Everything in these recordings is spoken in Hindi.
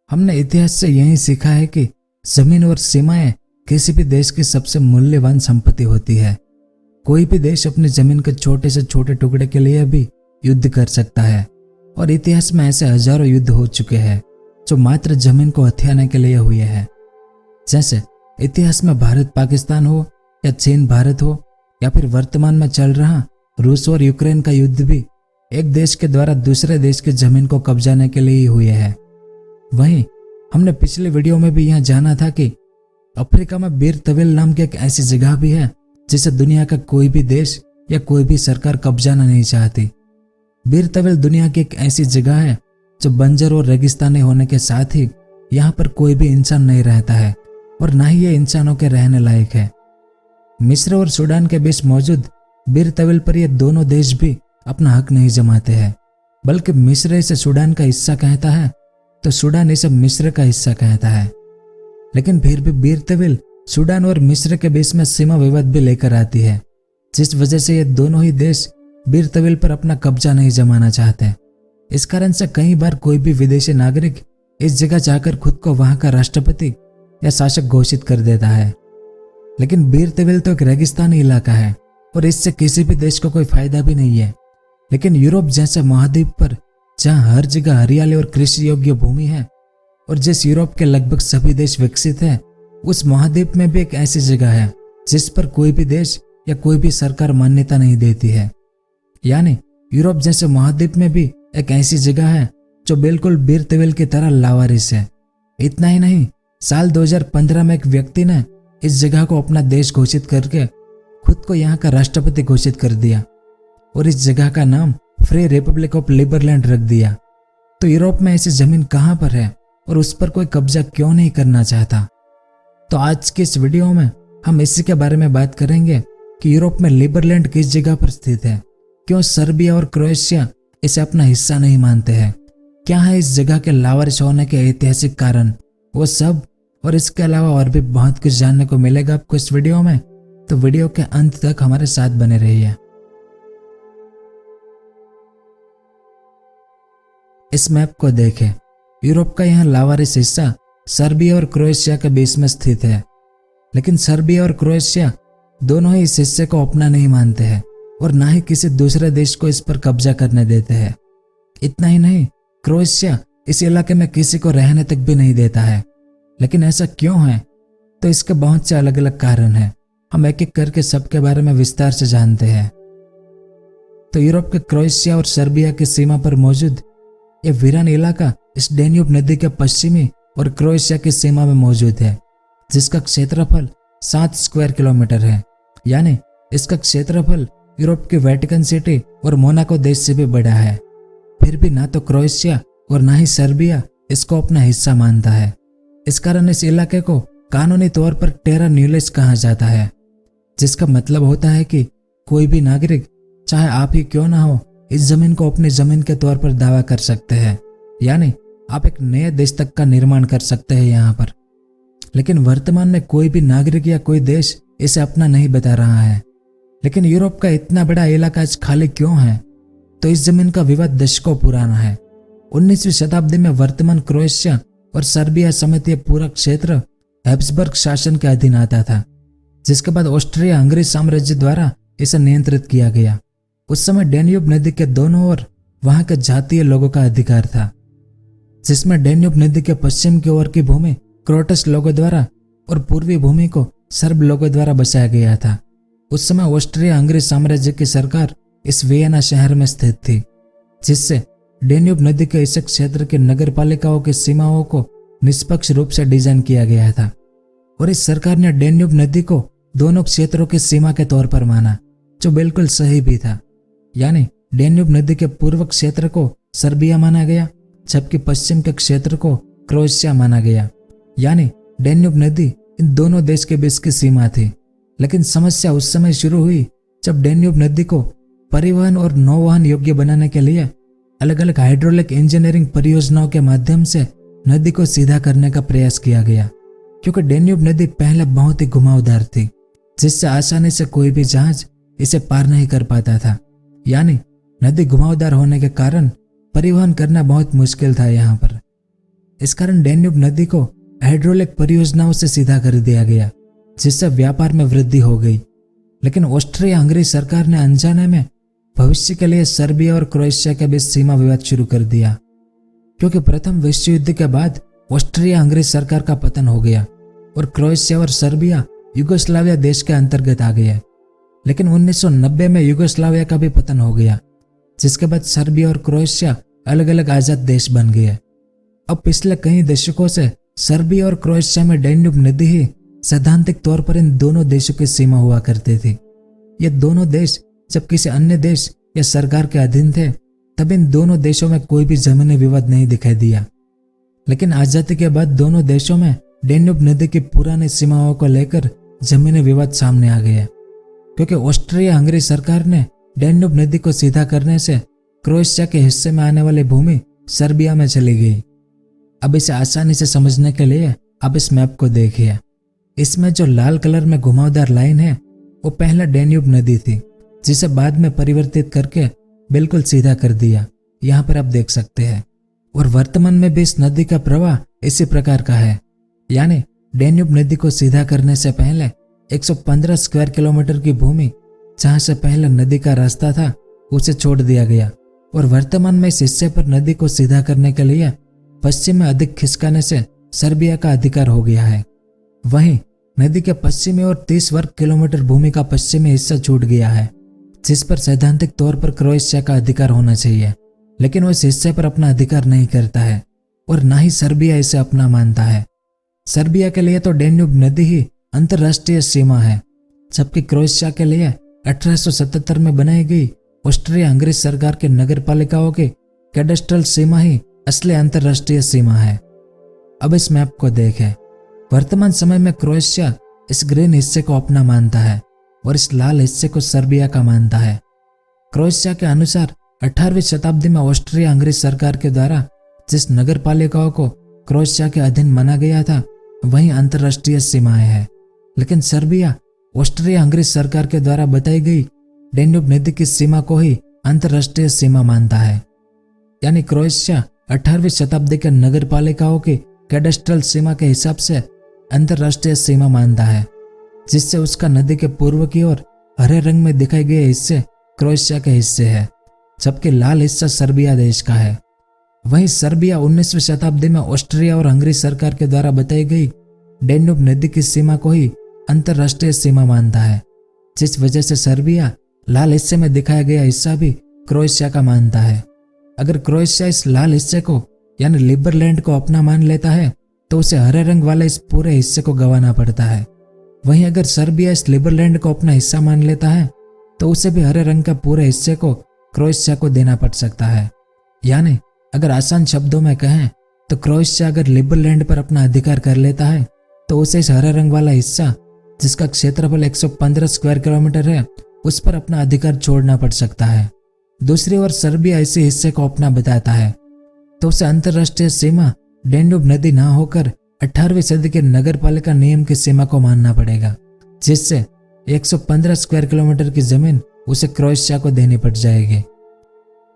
हमने इतिहास से यही सीखा है कि जमीन और सीमाएं किसी भी देश की सबसे मूल्यवान संपत्ति होती है। कोई भी देश अपनी जमीन के छोटे से छोटे टुकड़े के लिए भी युद्ध कर सकता है और इतिहास में ऐसे हजारों युद्ध हो चुके हैं जो मात्र जमीन को हथियाने के लिए हुए हैं। जैसे इतिहास में भारत पाकिस्तान हो या चीन भारत हो या फिर वर्तमान में चल रहा रूस और यूक्रेन का युद्ध भी एक देश के द्वारा दूसरे देश की जमीन को कब्जाने के लिए ही हुए हैं। वहीं हमने पिछले वीडियो में भी यह जाना था कि अफ्रीका में बीर तवेल नाम की एक ऐसी जगह भी है जिसे दुनिया का कोई भी देश या कोई भी सरकार कब्जाना नहीं चाहती। बीर तवेल दुनिया की एक ऐसी जगह है जो बंजर और रेगिस्तानी होने के साथ ही यहाँ पर कोई भी इंसान नहीं रहता है और न ही ये इंसानों के रहने लायक है। मिस्र और सूडान के बीच मौजूद बीर तवेल पर ये दोनों देश भी अपना हक नहीं जमाते हैं, बल्कि मिस्र इसे सूडान का हिस्सा कहता है तो सूडान इसे मिस्र का हिस्सा कहता है। लेकिन फिर भी बीर तवेल सूडान और मिस्र के बीच में सीमा विवाद भी लेकर आती है, जिस वजह से ये दोनों ही देश बीर तवेल पर अपना कब्जा नहीं जमाना चाहते। इस कारण से कई बार कोई भी विदेशी नागरिक इस जगह जाकर खुद को वहां का राष्ट्रपति या शासक घोषित कर देता है। लेकिन बीर तवेल तो एक रेगिस्तानी इलाका है और इससे किसी भी देश को कोई फायदा भी नहीं है। लेकिन यूरोप जैसे महाद्वीप पर जहां हर जगह हरियाली और कृषि योग्य भूमि है और जिस यूरोप के लगभग सभी देश विकसित है, उस महाद्वीप में भी एक ऐसी जगह है जिस पर कोई भी देश या कोई भी सरकार मान्यता नहीं देती है। यानी यूरोप जैसे महाद्वीप में भी एक ऐसी जगह है जो बिल्कुल बीर तवेल की तरह लावारिस है। इतना ही नहीं, साल 2015 में एक व्यक्ति ने इस जगह को अपना देश घोषित करके खुद को यहाँ का राष्ट्रपति घोषित कर दिया और इस जगह का नाम फ्री रिपब्लिक ऑफ लिबरलैंड रख दिया। तो यूरोप में ऐसी जमीन कहाँ पर है और उस पर कोई कब्जा क्यों नहीं करना चाहता? तो आज की इस वीडियो में हम इसी के बारे में बात करेंगे कि यूरोप में लिबरलैंड किस जगह पर स्थित है, क्यों सर्बिया और क्रोएशिया इसे अपना हिस्सा नहीं मानते हैं, क्या है इस जगह के लावारिस होने के ऐतिहासिक कारण, वो सब और इसके अलावा और भी बहुत कुछ जानने को मिलेगा आपको इस वीडियो में। तो वीडियो के अंत तक हमारे साथ बने रहिए। इस मैप को देखें। यूरोप का यह लावारिस हिस्सा सर्बिया और क्रोएशिया के बीच में स्थित है, लेकिन सर्बिया और क्रोएशिया दोनों ही इस हिस्से को अपना नहीं मानते हैं और ना ही किसी दूसरे देश को इस पर कब्जा करने देते हैं। इतना ही नहीं, क्रोएशिया इस इलाके में किसी को रहने तक भी नहीं देता है। लेकिन ऐसा क्यों है? तो इसके बहुत से अलग अलग कारण हैं। हम एक एक करके सबके बारे में विस्तार से जानते हैं। तो यूरोप के क्रोएशिया और सर्बिया की सीमा पर मौजूद यह वीरान इलाका इस डेन्यूब नदी के पश्चिमी और क्रोएशिया की सीमा में मौजूद है, जिसका क्षेत्रफल 7 स्क्वायर किलोमीटर है। यानी इसका क्षेत्रफल यूरोप की वेटिकन सिटी और मोनाको देश से भी बड़ा है। फिर भी ना तो क्रोएशिया और ना ही सर्बिया इसको अपना हिस्सा मानता है। इस कारण इस इलाके को कानूनी तौर पर टेरा न्यूलिस कहा जाता है, जिसका मतलब होता है कि कोई भी नागरिक, चाहे आप ही क्यों ना हो, इस जमीन को अपनी जमीन के तौर पर दावा कर सकते हैं। यानी आप एक नए देश तक का निर्माण कर सकते हैं यहाँ पर। लेकिन वर्तमान में कोई भी नागरिक या कोई देश इसे अपना नहीं बता रहा है। लेकिन यूरोप का इतना बड़ा इलाका आज खाली क्यों है? तो इस जमीन का विवाद दशकों पुराना है। 19वीं शताब्दी में वर्तमान क्रोएशिया और सर्बिया समेत यह पूरा क्षेत्र हैब्सबर्ग शासन के अधीन आता था, जिसके बाद ऑस्ट्रिया हंगरी साम्राज्य द्वारा इसे नियंत्रित किया गया। उस समय डेन्यूब नदी के दोनों ओर वहां के जातीय लोगों का अधिकार था, जिसमें डेन्यूब नदी के पश्चिम की ओर की भूमि क्रोटस लोगों द्वारा और पूर्वी भूमि को सर्ब लोगों द्वारा बसाया गया था। उस समय ऑस्ट्रिया हंगरी साम्राज्य की सरकार इस वियना शहर में स्थित थी, जिससे डेन्यूब नदी के इस क्षेत्र की नगर पालिकाओं की सीमाओं को निष्पक्ष रूप से डिजाइन किया गया था और इस सरकार ने डेन्यूब नदी को दोनों क्षेत्रों की सीमा के तौर पर माना, जो बिल्कुल सही भी था। यानी डेन्यूब नदी के पूर्व क्षेत्र को सर्बिया माना गया, जबकि पश्चिम के क्षेत्र को क्रोएशिया माना गया। यानी डेन्यूब नदी इन दोनों देश के बीच की सीमा थी। लेकिन समस्या उस समय शुरू हुई जब डेन्यूब नदी को परिवहन और नौवहन योग्य बनाने के लिए अलग अलग हाइड्रोलिक इंजीनियरिंग परियोजनाओं के माध्यम से नदी को सीधा करने का प्रयास किया गया, क्योंकि डेन्यूब नदी पहले बहुत ही घुमावदार थी, जिससे आसानी से कोई भी जहाज इसे पार नहीं कर पाता था। यानी नदी घुमावदार होने के कारण परिवहन करना बहुत मुश्किल था यहाँ पर। इस कारण डैन्यूब नदी को हाइड्रोलिक परियोजनाओं से सीधा कर दिया गया, जिससे व्यापार में वृद्धि हो गई। लेकिन ऑस्ट्रिया हंगरी सरकार ने अनजाने में भविष्य के लिए सर्बिया और क्रोएशिया के बीच सीमा विवाद शुरू कर दिया, क्योंकि प्रथम विश्व युद्ध के बाद ऑस्ट्रिया हंगरी सरकार का पतन हो गया और क्रोएशिया और सर्बिया युगोस्लाविया देश के अंतर्गत आ गए। लेकिन 1990 में युगोस्लाविया का भी पतन हो गया, जिसके बाद सर्बिया और क्रोएशिया अलग अलग आजाद देश बन गए। अब पिछले कई दशकों से सर्बिया और क्रोएशिया में डैन्यूब नदी ही सैद्धांतिक तौर पर इन दोनों देशों की सीमा हुआ करती थी। ये दोनों देश जब किसी अन्य देश या सरकार के अधीन थे, तब इन दोनों देशों में कोई भी जमीनी विवाद नहीं दिखाई दिया। लेकिन आजादी के बाद दोनों देशों में डैन्यूब नदी की पुरानी सीमाओं को लेकर जमीनी विवाद सामने आ गया, क्योंकि ऑस्ट्रिया हंगरी सरकार ने डैन्यूब नदी को सीधा करने से क्रोएशिया के हिस्से में आने वाली भूमि सर्बिया में चली गई। अब इसे आसानी से समझने के लिए आप इस मैप को देखिए। इसमें जो लाल कलर में घुमावदार लाइन है वो पहले डैन्यूब नदी थी, जिसे बाद में परिवर्तित करके बिल्कुल सीधा कर दिया। यहाँ पर आप देख सकते हैं। और वर्तमान में भी इस नदी का प्रवाह इसी प्रकार का है, यानी डैन्यूब नदी को सीधा करने से पहले 115 स्क्वायर किलोमीटर की भूमि जहाँ से पहले नदी का रास्ता था उसे छोड़ दिया गया, और वर्तमान में इस हिस्से पर नदी को सीधा करने के लिए पश्चिम में अधिक खिसकाने से सर्बिया का अधिकार हो गया है। वहीं नदी के पश्चिमी और 30 वर्ग किलोमीटर भूमि का पश्चिमी हिस्सा छूट गया है, जिस पर सैद्धांतिक तौर पर क्रोएशिया का अधिकार होना चाहिए, लेकिन वो इस हिस्से पर अपना अधिकार नहीं करता है और ना ही सर्बिया इसे अपना मानता है। सर्बिया के लिए तो डैन्यूब नदी ही अंतर्राष्ट्रीय सीमा है, जबकि क्रोएशिया के लिए 1877 में बनाई गई ऑस्ट्रिया हंगरी सरकार के नगर पालिकाओं की कैडेस्ट्रल सीमा ही असली अंतर्राष्ट्रीय सीमा है। अब इस मैप को देखें। वर्तमान समय में क्रोएशिया इस ग्रीन हिस्से को अपना मानता है और इस लाल हिस्से को सर्बिया का मानता है। क्रोएशिया के अनुसार 18वीं शताब्दी में ऑस्ट्रिया हंगरी सरकार के द्वारा जिस नगर पालिकाओं को क्रोएशिया के अधीन माना गया था वही अंतर्राष्ट्रीय सीमाएं हैं, लेकिन सर्बिया ऑस्ट्रिया हंगरी सरकार के द्वारा बताई गई डैन्यूब नदी की सीमा को ही अंतर्राष्ट्रीय सीमा मानता है। यानी क्रोएशिया 18वीं शताब्दी के नगर पालिकाओं की कैडेस्ट्रल सीमा के हिसाब से अंतर्राष्ट्रीय सीमा मानता है, जिससे उसका नदी के पूर्व की ओर हरे रंग में दिखाए गए हिस्से क्रोएशिया के हिस्से है, जबकि लाल हिस्सा सर्बिया देश का है। वहीं सर्बिया 19वीं शताब्दी में ऑस्ट्रिया और हंगरी सरकार के द्वारा बताई गई डैन्यूब नदी की सीमा को ही अंतर्राष्ट्रीय सीमा मानता है, जिस वजह से सर्बिया लाल हिस्से में दिखाया गया हिस्सा भी क्रोएशिया का मानता है। अगर क्रोएशिया इस लाल हिस्से को यानी लिबरलैंड को अपना मान लेता है तो उसे हरे रंग वाले इस पूरे हिस्से को गंवाना पड़ता है। वहीं अगर सर्बिया इस लिबरलैंड को अपना हिस्सा मान लेता है तो उसे भी हरे रंग का पूरे हिस्से को क्रोएशिया को देना पड़ सकता है। यानी अगर आसान शब्दों में कहें तो क्रोएशिया अगर लिबरलैंड पर अपना अधिकार कर लेता है तो उसे इस हरे रंग वाला हिस्सा, जिसका क्षेत्रफल 115 स्क्वायर किलोमीटर है, उस पर अपना अधिकार छोड़ना पड़ सकता है। दूसरी ओर सर्बिया इसी हिस्से को अपना बताता है तो उसे अंतर्राष्ट्रीय सीमा डैन्यूब नदी ना होकर 18वीं सदी के नगर पालिका नियम की सीमा को मानना पड़ेगा, जिससे 115 स्क्वायर किलोमीटर की जमीन उसे क्रोएशिया को देनी पड़ जाएगी।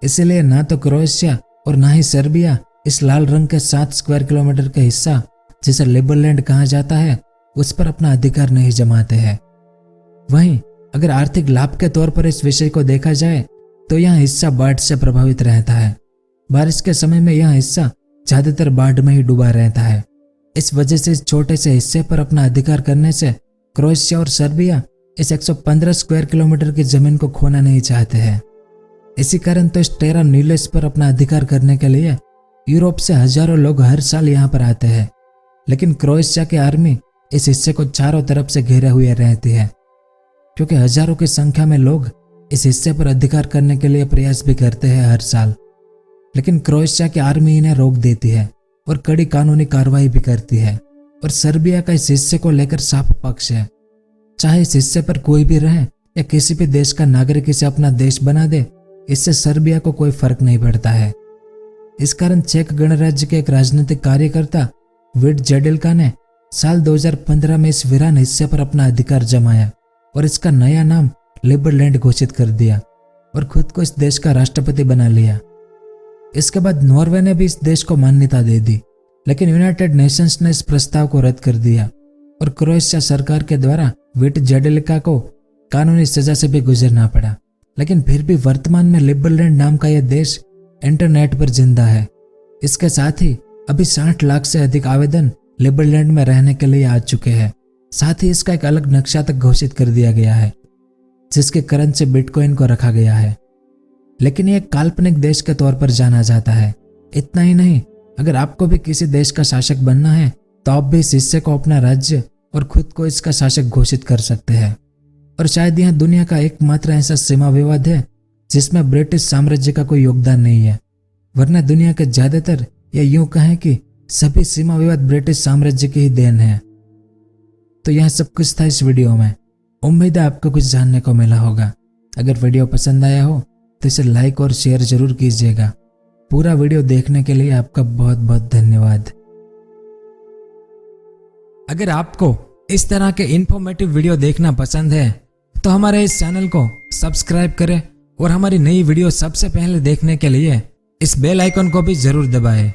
इसलिए ना तो क्रोएशिया और ना ही सर्बिया इस लाल रंग के 7 स्क्वायर किलोमीटर का हिस्सा, जिसे लिबरलैंड कहा जाता है, उस पर अपना अधिकार नहीं जमाते हैं। वहीं अगर आर्थिक लाभ के तौर पर इस विषय को देखा जाए तो यह हिस्सा बाढ़ से प्रभावित रहता है। बारिश के समय में यह हिस्सा ज्यादातर बाढ़ में ही डूबा रहता है। इस वजह से इस छोटे से हिस्से पर अपना अधिकार करने से क्रोएशिया और सर्बिया इस 115 स्क्वायर किलोमीटर की जमीन को खोना नहीं चाहते हैं। इसी कारण तो इस टेरा न्यूलिस पर अपना अधिकार करने के लिए यूरोप से हजारों लोग हर साल यहाँ पर आते हैं, लेकिन क्रोएशिया की आर्मी इस हिस्से को चारों तरफ से घेरे हुए रहती है, क्योंकि हजारों की संख्या में लोग इस हिस्से पर अधिकार करने के लिए प्रयास भी करते हैं हर साल। लेकिन क्रोएशिया की आर्मी इन्हें रोक देती है और कड़ी कानूनी कार्रवाई भी करती है। और सर्बिया का इस हिस्से को लेकर साफ पक्ष है। चाहे इस हिस्से पर कोई भी रहे या किसी भी देश का नागरिक इसे अपना देश बना दे, इससे सर्बिया को कोई फर्क नहीं पड़ता है। इस कारण चेक गणराज्य के एक राजनीतिक कार्यकर्ता विड जेडिल्का ने साल 2015 में इस वीरान हिस्से पर अपना अधिकार जमाया और इसका नया नाम लिबरलैंड घोषित कर दिया और खुद को इस देश का राष्ट्रपति बना लिया। इसके बाद नॉर्वे ने भी इस देश को मान्यता दे दी लेकिन यूनाइटेड नेशंस ने इस प्रस्ताव को रद्द कर दिया और क्रोएशिया सरकार के द्वारा विट जेडेलिका को कानूनी सजा से भी गुजरना पड़ा। लेकिन फिर भी वर्तमान में लिबरलैंड नाम का यह देश इंटरनेट पर जिंदा है। इसके साथ ही अभी 60 लाख से अधिक आवेदन लिबरलैंड में रहने के लिए आ चुके हैं। साथ ही इसका एक अलग नक्शा तक घोषित कर दिया गया है जिसके करेंसी बिटकॉइन को रखा गया है। लेकिन यह एक काल्पनिक देश के तौर पर जाना जाता है। इतना ही नहीं, अगर आपको भी किसी देश का शासक बनना है तो आप भी इस हिस्से को अपना राज्य और खुद को इसका शासक घोषित कर सकते हैं। और शायद यह दुनिया का एकमात्र ऐसा सीमा विवाद है जिसमें ब्रिटिश साम्राज्य का कोई योगदान नहीं है, वरना दुनिया के ज्यादातर या यूं कहें कि सभी सीमा विवाद ब्रिटिश साम्राज्य की ही देन है। तो यह सब कुछ था इस वीडियो में। उम्मीद है आपको कुछ जानने को मिला होगा। अगर वीडियो पसंद आया हो तो इसे लाइक और शेयर जरूर कीजिएगा। पूरा वीडियो देखने के लिए आपका बहुत बहुत धन्यवाद। अगर आपको इस तरह के इन्फॉर्मेटिव वीडियो देखना पसंद है तो हमारे इस चैनल को सब्सक्राइब करें और हमारी नई वीडियो सबसे पहले देखने के लिए इस बेल आइकन को भी जरूर दबाएं।